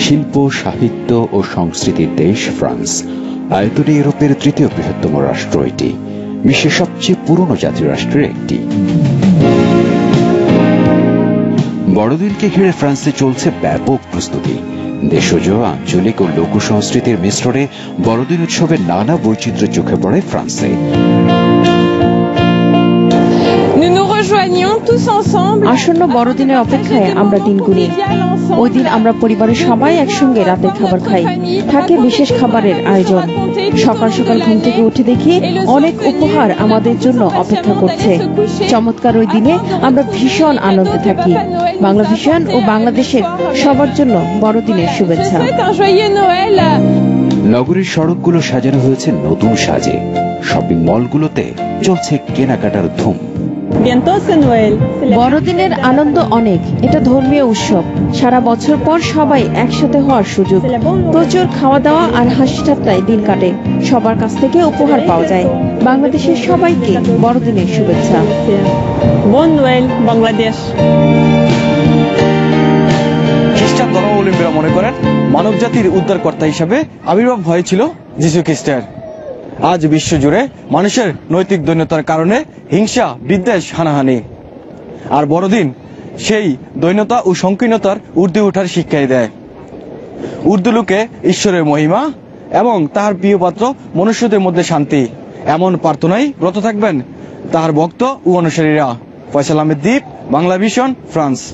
শিল্প, সাহিত্য ও সংস্কৃতির দেশ ফ্রান্স। আয়তনে ইউরোপের তৃতীয় বৃহত্তম রাষ্ট্র এটি, বিশ্বের সবচেয়ে পুরনো জাতীয় রাষ্ট্রের একটি। বড়দিনকে ঘিরে ফ্রান্সে চলছে ব্যাপক প্রস্তুতি। দেশজ, আঞ্চলিক ও লোক সংস্কৃতির মিশ্রণে বড়দিন উৎসবের নানা বৈচিত্র্য চোখে পড়ে ফ্রান্সে। আসন্ন বড়দিনের অপেক্ষায় আমরা দিন গুনি। ওই দিন আমরা পরিবারের সবাই একসঙ্গে রাতের খাবার খাই। থাকে বিশেষ খাবারের আয়োজন। সকাল সকাল ঘুম থেকে উঠে দেখি অনেক উপহার আমাদের জন্য অপেক্ষা করছে। চমৎকার ওই দিনে আমরা ভীষণ আনন্দে থাকি। বাংলা ভিশন ও বাংলাদেশের সবার জন্য বড়দিনের শুভেচ্ছা। নগরীর সড়কগুলো সাজানো হয়েছে নতুন সাজে। শপিং মলগুলোতে চলছে কেনাকাটার ধুম। বড়দিনের আনন্দ অনেক। এটা ধর্মীয় উৎসব। সারা বছর পর সবাই একসাথে হওয়ার সুযোগ। প্রচুর খাওয়া দাওয়া আর হাসি ঠাট্টায় দিন কাটে। সবার কাছ থেকে উপহার পাওয়া যায়। বাংলাদেশের সবাইকে বড়দিনের শুভেচ্ছা। বন নোয়েল বাংলাদেশ। খ্রিস্টান ধর্মাবলম্বীরা মনে করেন মানব জাতির উদ্ধারকর্তা হিসাবে আবির্ভাব হয়েছিল যিশু খ্রিস্টের। আজ বিশ্বজুড়ে মানুষের নৈতিক দৈন্যতার কারণে হিংসা, বিদ্বেষ, হানাহানি। আর বড়দিন সেই দৈন্যতা ও সংকীর্ণতার ঊর্ধ্বে ওঠার শিক্ষাই দেয়। উর্দু লোকে ঈশ্বরের মহিমা এবং তাহার প্রিয় পাত্র মনুষ্যদের মধ্যে শান্তি, এমন প্রার্থনায় ব্রত থাকবেন তাহার ভক্ত ও অনুসারীরা। ফয়সাল আহমেদ দ্বীপ, বাংলা ভিশন, ফ্রান্স।